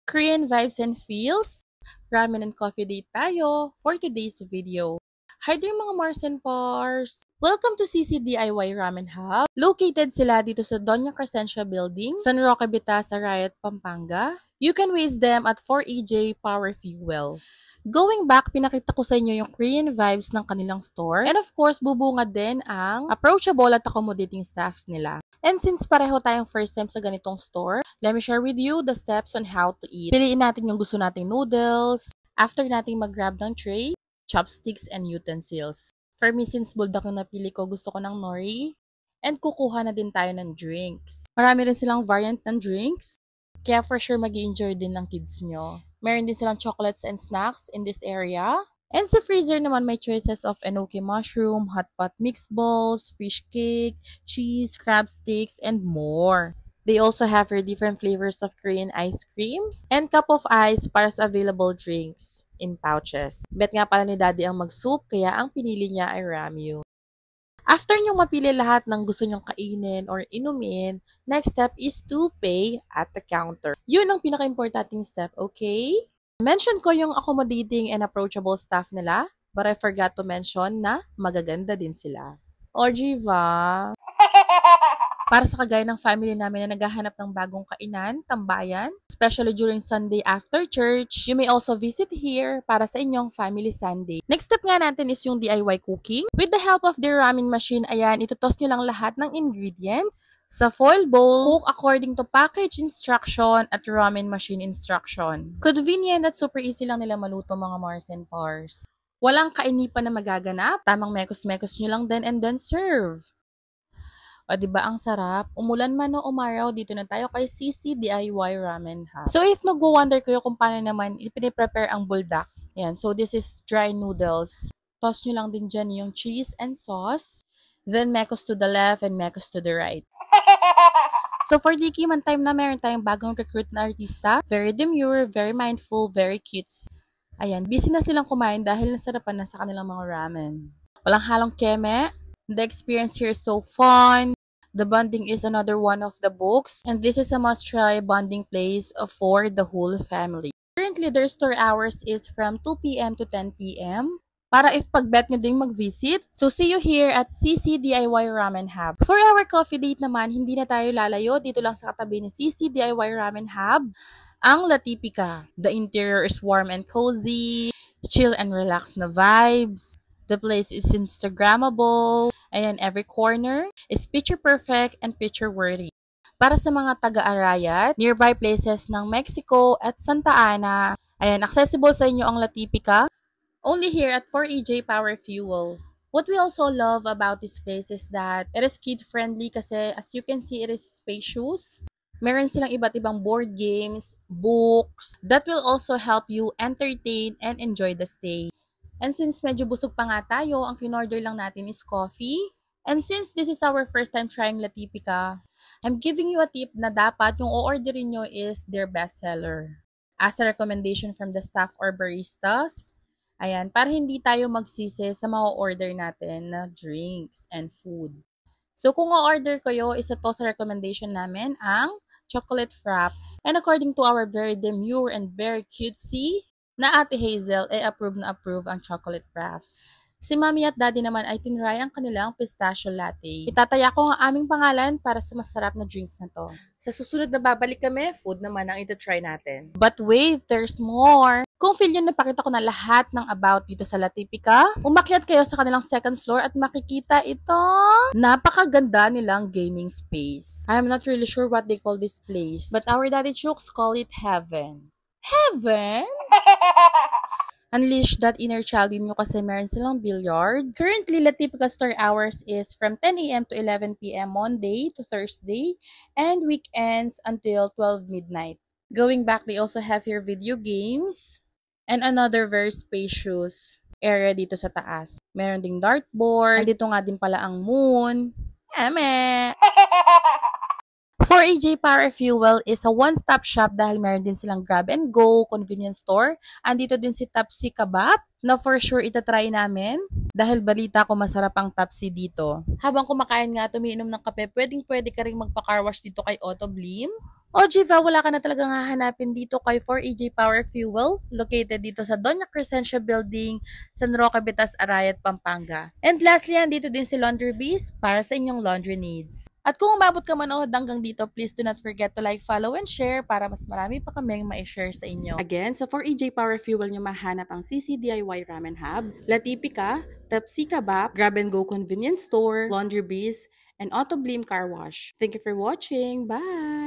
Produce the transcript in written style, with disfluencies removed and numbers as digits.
Korean vibes and feels, ramen and coffee date tayo for today's video. Hi there mga Mars and Pars! Welcome to CC DIY Ramen Hub. Located sila dito sa Doña Crescencia Building, San Roque, Bita, Arayat, Pampanga. You can waste them at 4EJ Power Fuel. Going back, pinakita ko sa inyo yung Korean vibes ng kanilang store. And of course, bubungad din ang approachable at accommodating staffs nila. And since pareho tayong first time sa ganitong store, let me share with you the steps on how to eat. Piliin natin yung gusto nating noodles. After nating mag-grab ng tray, chopsticks and utensils. For me, since bulldog yung napili ko, gusto ko ng nori. And kukuha na din tayo ng drinks. Marami rin silang variant ng drinks. Kaya for sure mag-i-enjoy din ng kids nyo. Meron din silang chocolates and snacks in this area. And sa freezer naman may choices of enoki mushroom, hot pot mixed balls, fish cake, cheese, crab sticks, and more. They also have your different flavors of Korean ice cream and cup of ice para sa available drinks in pouches. Bet nga pala ni Daddy ang mag-soup kaya ang pinili niya ay ramyu. After nyong mapili lahat ng gusto nyong kainin or inumin, next step is to pay at the counter. Yun ang pinaka-importanting step, okay? Mention ko yung accommodating and approachable staff nila, but I forgot to mention na magaganda din sila. O, Jiva! Para sa kagaya ng family namin na naghahanap ng bagong kainan, tambayan, especially during Sunday after church, you may also visit here para sa inyong family Sunday. Next step nga natin is yung DIY cooking. With the help of the ramen machine, ayan, itutos nyo lang lahat ng ingredients sa foil bowl, cook according to package instruction at ramen machine instruction. Convenient at super easy lang nila maluto mga Mars and Pars. Walang kainipan na magaganap, tamang mekos-mekos nyo lang then and then serve. O diba ang sarap? Umulan man o umaraw, dito na tayo kay CC DIY Ramen Hub. So if nag-wonder kayo kung paano naman ipiniprepare ang buldak, yan. So this is dry noodles. Toss nyo lang din dyan yung cheese and sauce. Then mekos to the left and mekos to the right. So for Diki, man time na meron tayong bagong recruit na artista. Very demure, very mindful, very cute. Ayan, busy na silang kumain dahil nasarapan na sa kanilang mga ramen. Walang halong keme. The experience here is so fun. The bonding is another one of the books. And this is a must-try bonding place for the whole family. Currently, their store hours is from 2 p.m. to 10 p.m. Para if pagbet nyo ding mag-visit. So see you here at CC DIY Ramen Hub. For our coffee date naman, hindi na tayo lalayo. Dito lang sa katabi ni CC DIY Ramen Hub. Ang La Tipica. The interior is warm and cozy. Chill and relaxed na vibes. The place is Instagrammable. Ayan, every corner is picture perfect and picture worthy. Para sa mga taga-Arayat, nearby places ng Mexico at Santa Ana, ayan, accessible sa inyo ang La Tipica. Only here at 4EJ Power Fuel. What we also love about this place is that it is kid-friendly kasi as you can see, it is spacious. Meron silang iba't ibang board games, books, that will also help you entertain and enjoy the stay. And since medyo busog pa nga tayo, ang kinorder lang natin is coffee. And since this is our first time trying La Tipica, I'm giving you a tip na dapat yung o-orderin nyo is their bestseller. As a recommendation from the staff or baristas, ayan, para hindi tayo magsisi sa ma-order natin na drinks and food. So kung o-order kayo, isa to sa recommendation namin ang chocolate frap. And according to our very demure and very cutesy, na Ate Hazel ay approve ang chocolate frap. Si Mommy at Daddy naman ay tinry ang kanilang pistachio latte. Itataya ko ang aming pangalan para sa masarap na drinks na to. Sa susunod na babalik kami, food naman ang ito-try natin. But wait, there's more! Kung feel nyo napakita ko na lahat ng about dito sa La Tipica, umakyat kayo sa kanilang second floor at makikita ito. Napakaganda nilang gaming space. I'm not really sure what they call this place, but our Daddy Chooks call it heaven. Heaven? Unleash that inner child in nyo kasi meron silang billiards. Currently, La Tipica store hours is from 10 a.m. to 11 p.m. Monday to Thursday and weekends until 12 midnight. Going back, they also have here video games and another very spacious area dito sa taas. Meron ding dartboard. Dito nga din pala ang moon. Eme! 4AJ Power Fuel is a one-stop shop dahil meron din silang grab and go convenience store. Andito din si Tapsi Kebab na for sure itatry namin dahil balita ko masarap ang Tapsi dito. Habang kumakain nga, tumiinom ng kape, pwedeng-pwede ka rin magpa-car wash dito kay Auto Blim. Ojiva, wala ka na talagang hahanapin dito kay 4EJ Power Fuel, located dito sa Doña Crescencia Building, San Roque, Bitas, Arayat, Pampanga. And lastly, dito din si Laundry Bees para sa inyong laundry needs. At kung umabot ka manood hanggang dito, please do not forget to like, follow, and share para mas marami pa kaming ma-share sa inyo. Again, sa 4EJ Power Fuel nyo mahanap ang CCDIY Ramen Hub, Latipika, Tapsi Kebab, Grab and Go Convenience Store, Laundry Bees, and Auto Blim Car Wash. Thank you for watching. Bye!